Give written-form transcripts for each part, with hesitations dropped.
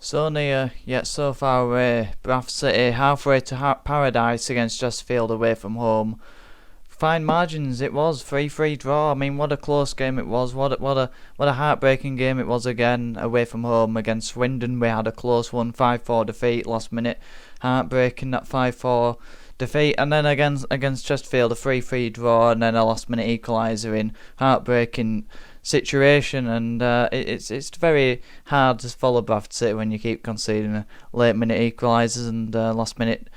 So near, yet so far away. Bradford City halfway to paradise against Chesterfield away from home. Fine margins it was, 3-3 draw. I mean, what a close game it was. What a heartbreaking game it was again away from home against Swindon. We had a close one, 5-4 defeat last minute. Heartbreaking that 5-4 defeat, and then against Chesterfield a 3-3 draw, and then a last minute equaliser in heartbreaking situation, and it's very hard to follow Bradford City when you keep conceding late minute equalisers and last minute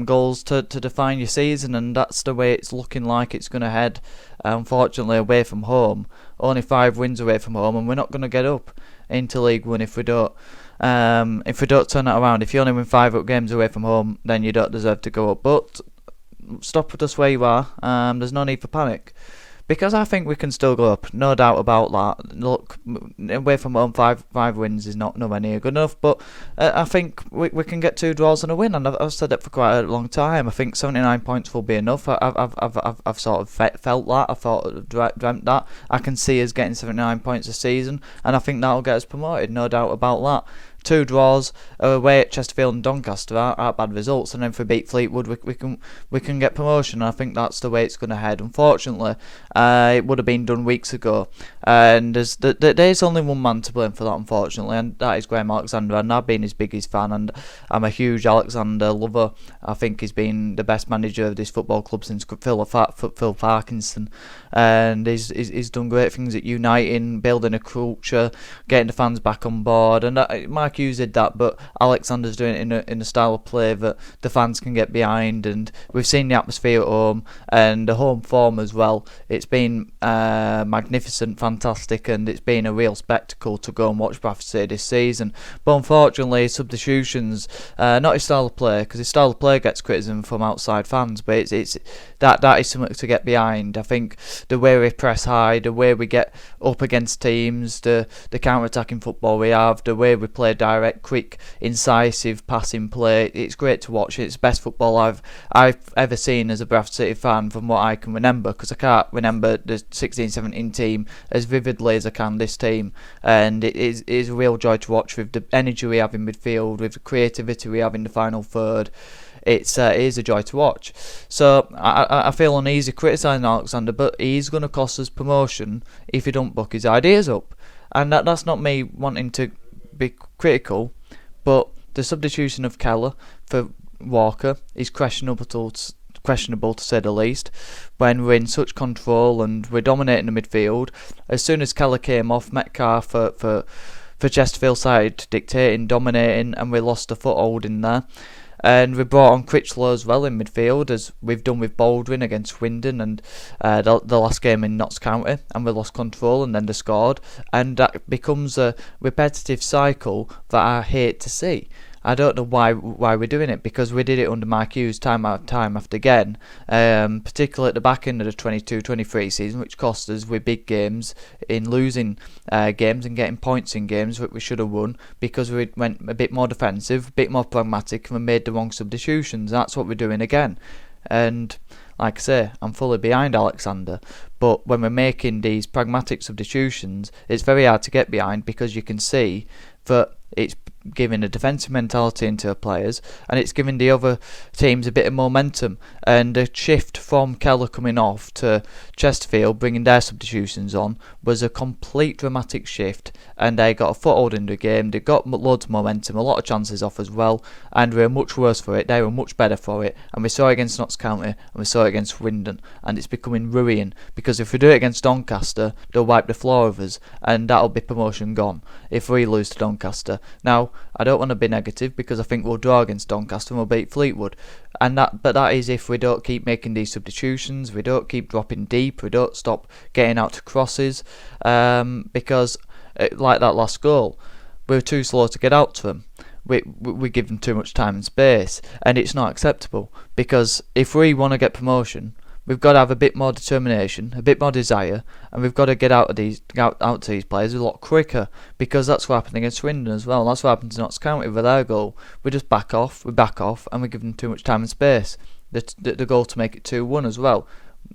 goals to define your season, and that's the way it's looking like it's going to head. Unfortunately, away from home, only 5 wins away from home, and we're not going to get up into League One if we don't. If we don't turn that around, if you only win 5 up games away from home, then you don't deserve to go up. But stop with us where you are. There's no need for panic. Because I think we can still go up, no doubt about that. Look, away from home, five wins is not nowhere near good enough, but I think we can get 2 draws and a win, and I've said that for quite a long time. I think 79 points will be enough. I've sort of felt that. I thought, dreamt that. I can see us getting 79 points a season, and I think that'll get us promoted, no doubt about that. 2 draws away at Chesterfield and Doncaster aren't bad results, and then if we beat Fleetwood, we can get promotion. And I think that's the way it's going to head. Unfortunately, it would have been done weeks ago, and there's only one man to blame for that, unfortunately, and that is Graham Alexander. And I've been his biggest fan, and I'm a huge Alexander lover. I think he's been the best manager of this football club since Phil Parkinson, and he's done great things at uniting, building a culture, getting the fans back on board, and Mike Hughes did that, but Alexander's doing it in a style of play that the fans can get behind, and we've seen the atmosphere at home and the home form as well. It's been magnificent, fantastic, and it's been a real spectacle to go and watch Bradford City this season. But unfortunately, substitutions, not his style of play, because his style of play gets criticism from outside fans, but it's that is something to get behind. I think the way we press high, the way we get up against teams, the counter-attacking football we have, the way we play direct, quick, incisive passing play, it's great to watch. It's the best football I've ever seen as a Bradford City fan from what I can remember, because I can't remember the 16-17 team as vividly as I can this team, and it is a real joy to watch with the energy we have in midfield, with the creativity we have in the final third. It is a joy to watch. So I feel uneasy criticising Alexander, but he's going to cost us promotion if he don't buck his ideas up, and that's not me wanting to be critical, but the substitution of Keller for Walker is questionable to say the least, when we're in such control and we're dominating the midfield. As soon as Keller came off, Metcalf for Chesterfield side dictating, dominating, and we lost a foothold in there. And we brought on Critchlow as well in midfield, as we've done with Baldwin against Swindon and the last game in Notts County, and we lost control and then they scored, and that becomes a repetitive cycle that I hate to see. I don't know why we're doing it, because we did it under Mike Hughes time after again, particularly at the back end of the 22-23 season, which cost us with big games in losing games and getting points in games that we should have won, because we went a bit more defensive, a bit more pragmatic, and we made the wrong substitutions. That's what we're doing again. And like I say, I'm fully behind Alexander, but when we're making these pragmatic substitutions, it's very hard to get behind, because you can see that it's giving a defensive mentality into our players, and it's giving the other teams a bit of momentum. And the shift from Keller coming off to Chesterfield bringing their substitutions on was a complete dramatic shift, and they got a foothold in the game. They got loads of momentum, a lot of chances off as well, and we were much worse for it. They were much better for it, and we saw it against Notts County and we saw it against Swindon, and it's becoming worrying, because if we do it against Doncaster, they'll wipe the floor of us, and that'll be promotion gone if we lose to Doncaster. Now, I don't want to be negative, because I think we'll draw against Doncaster and we'll beat Fleetwood, but that is if we don't keep making these substitutions, we don't keep dropping deep, we don't stop getting out to crosses, because like that last goal, we were too slow to get out to them. We give them too much time and space, and it's not acceptable, because if we want to get promotion, we've got to have a bit more determination, a bit more desire, and we've got to get out to these players a lot quicker, because that's what happened against Swindon as well. That's what happened to Notts County with their goal. We just back off, and we give them too much time and space. The goal to make it 2-1 as well.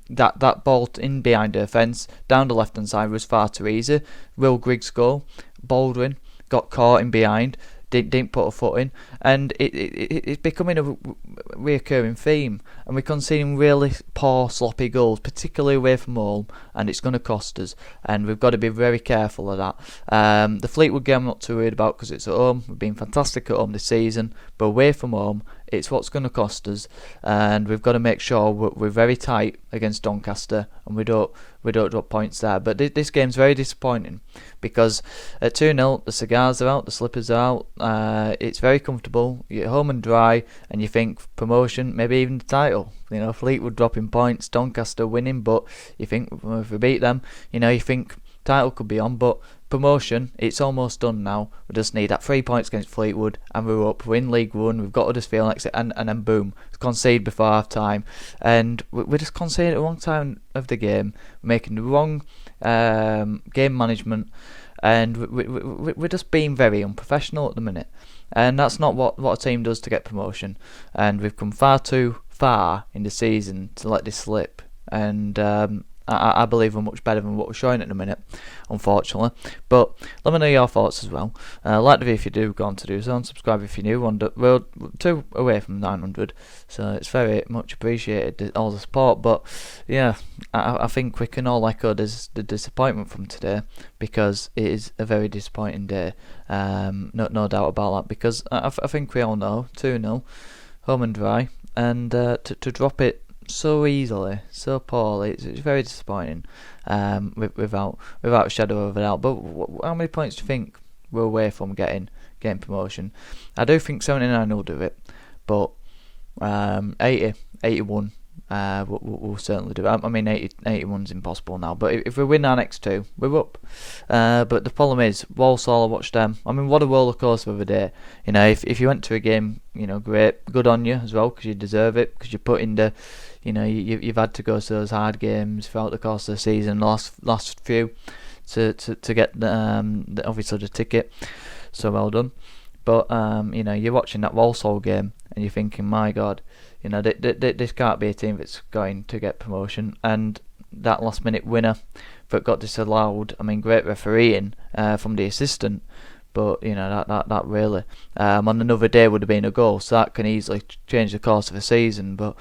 That ball in behind the fence down the left hand side was far too easy. Will Griggs' goal, Baldwin got caught in behind, didn't put a foot in, and it's becoming a reoccurring theme, and we're conceding really poor, sloppy goals, particularly away from home, and it's going to cost us, and we've got to be very careful of that. The Fleetwood game I'm not too worried about because it's at home. We've been fantastic at home this season, but away from home, it's what's going to cost us, and we've got to make sure we're very tight against Doncaster, and we don't drop points there. But this game's very disappointing because at 2-0, the cigars are out, the slippers are out. It's very comfortable. You're home and dry, and you think promotion, maybe even the title. Fleetwood dropping points, Doncaster winning, but you think if we beat them, you think title could be on, but promotion, it's almost done now. We just need that 3 points against Fleetwood and we're up. We're in League One. We've got Huddersfield next, and then boom, concede before half time, and we're just conceding at the wrong time of the game, making the wrong game management, and we're just being very unprofessional at the minute, and that's not what a team does to get promotion. And we've come far too far in the season to let this slip, and I believe we're much better than what we're showing at the minute, unfortunately. But let me know your thoughts as well. Like the video if you do, go on to do so, and subscribe if you're new. We're 2 away from 900, so it's very much appreciated, all the support. But yeah, I think we can all echo the disappointment from today, because it is a very disappointing day. No doubt about that, because I think we all know 2-0, home and dry, and to drop it so easily, so poorly, it's very disappointing, without a shadow of a doubt. But how many points do you think we're away from getting promotion? I do think 79 will do it, but 80, 81 we'll certainly do it. I mean 81's impossible now, but if we win our next 2, we're up. But the problem is, Walsall, I watched them. I mean, what a roller coaster of a day. If you went to a game, great, good on you as well, because you deserve it, because you put in the, you've had to go to those hard games throughout the course of the season, last few, to get obviously the ticket. So well done. But you're watching that Walsall game and you're thinking, my God, this can't be a team that's going to get promotion. And that last minute winner that got disallowed, I mean, great refereeing from the assistant, but that really on another day would have been a goal, so that can easily change the course of a season. But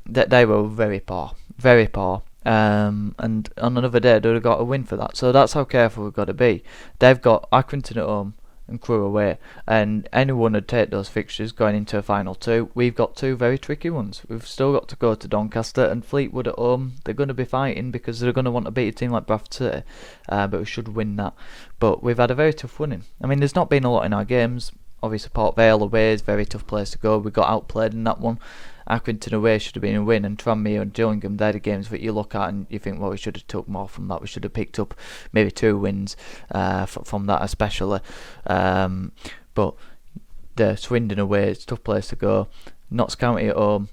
they were very poor, and on another day they'd have got a win for that. So that's how careful we've got to be. They've got Accrington at home and Crewe away, and anyone would take those fixtures going into a final 2. We've got 2 very tricky ones. We've still got to go to Doncaster and Fleetwood at home. They're going to be fighting because they're going to want to beat a team like Bradford City, but we should win that. But we've had a very tough winning. I mean, there's not been a lot in our games. Obviously Port Vale away is a very tough place to go. We got outplayed in that one. Accrington away should have been a win, and Tranmere and Gillingham, they're the games that you look at and you think, well, we should have took more from that. We should have picked up maybe 2 wins from that especially. But the Swindon away, it's a tough place to go. Notts County at home,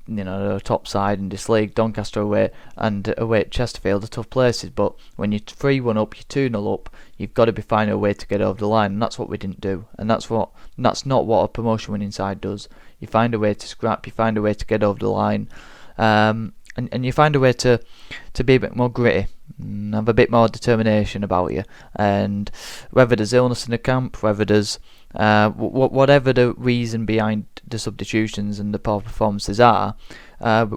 they're a top side in this league. Doncaster away and away at Chesterfield are tough places, but when you're 3-1 up, you're 2-0 up, you've got to be finding a way to get over the line, and that's what we didn't do, and that's not what a promotion winning side does. You find a way to scrap, you find a way to get over the line, and you find a way to be a bit more gritty and have a bit more determination about you. And whether there's illness in the camp, whether there's whatever the reason behind the substitutions and the poor performances are,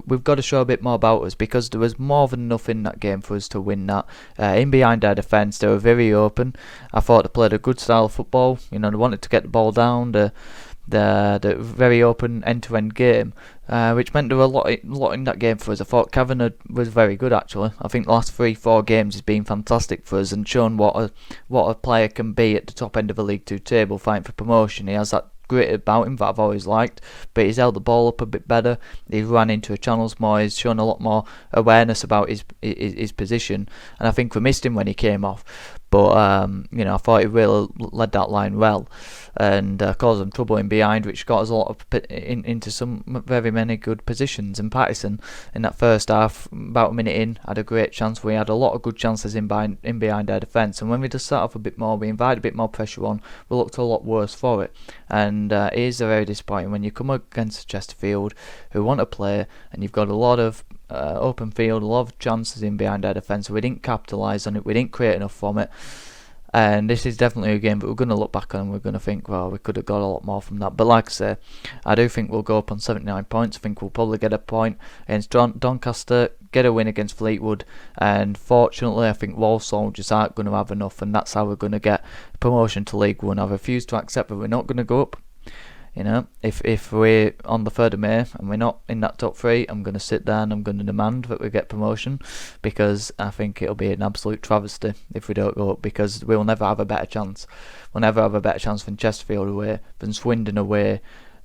we've got to show a bit more about us, because there was more than enough in that game for us to win that. In behind our defence, they were very open. I thought they played a good style of football. They wanted to get the ball down. The very open end-to-end game, which meant there were a lot in that game for us. I thought Kavanagh was very good, actually. I think the last 3-4 games has been fantastic for us and shown what a player can be at the top end of a League 2 table fighting for promotion. He has that grit about him that I've always liked, but he's held the ball up a bit better. He's ran into the channels more. He's shown a lot more awareness about his position, and I think we missed him when he came off. But I thought he really led that line well, and caused them trouble in behind, which got us a lot of into some very many good positions. And Pattison in that first half, about a minute in, had a great chance. We had a lot of good chances in behind our defence, and when we just sat off a bit more, we invited a bit more pressure on, we looked a lot worse for it. And it is very disappointing when you come against Chesterfield, who want to play, and you've got a lot of open field, a lot of chances in behind our defence. We didn't capitalise on it, we didn't create enough from it. And this is definitely a game that we're going to look back on and we're going to think, well, we could have got a lot more from that. But like I say, I do think we'll go up on 79 points. I think we'll probably get a point against Doncaster, get a win against Fleetwood, and fortunately I think Walsall just aren't going to have enough, and that's how we're going to get promotion to League One. I refuse to accept that we're not going to go up. You know, if we're on the 3rd of May and we're not in that top 3, I'm going to sit there and I'm going to demand that we get promotion, because I think it'll be an absolute travesty if we don't go up, because we'll never have a better chance. We'll never have a better chance than Chesterfield away, than Swindon away,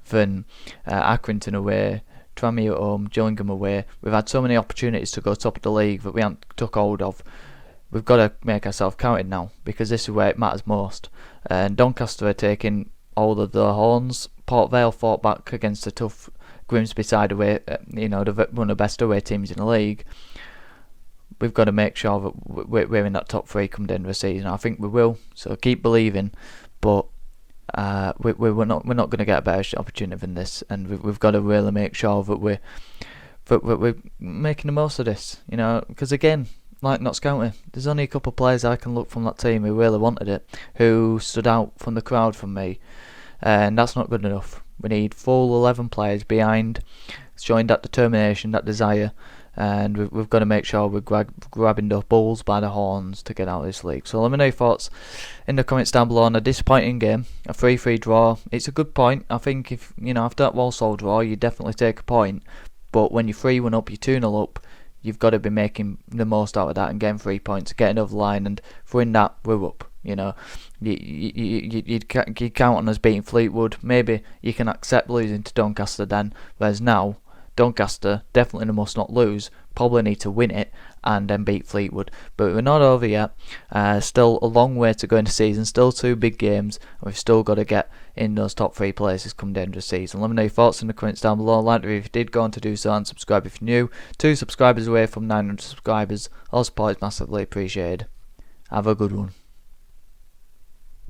than Accrington away, Tranmere at home, Gillingham away. We've had so many opportunities to go top of the league that we haven't took hold of. We've got to make ourselves counted now, because this is where it matters most. And Doncaster are taking all of the horns. Port Vale fought back against a tough Grimsby side away, one of the best away teams in the league. We've got to make sure that we're in that top 3 come the end of the season. I think we will, so keep believing, but we're not going to get a better opportunity than this, and we've got to really make sure that we're making the most of this, because again, like Notts County, there's only a couple of players I can look from that team who really wanted it, who stood out from the crowd from me, and that's not good enough. We need full 11 players behind, showing that determination, that desire, and we've got to make sure we're grabbing the bulls by the horns to get out of this league. So let me know your thoughts in the comments down below on a disappointing game, a 3-3 draw. It's a good point. I think if after that Walsall draw, you definitely take a point, but when you're 3-1 up, you're 2-0 up, you've got to be making the most out of that and getting 3 points, getting over the line, and if we're in that, we're up. You count on us beating Fleetwood. Maybe you can accept losing to Doncaster then, whereas now Doncaster definitely must not lose, probably need to win it and then beat Fleetwood. But we're not over yet. Still a long way to go in the season, still 2 big games, and we've still got to get in those top 3 places come the end of the season. Let me know your thoughts in the comments down below. Like the video if you did, go on to do so, and subscribe if you're new. 2 subscribers away from 900 subscribers. All support is massively appreciated. Have a good one.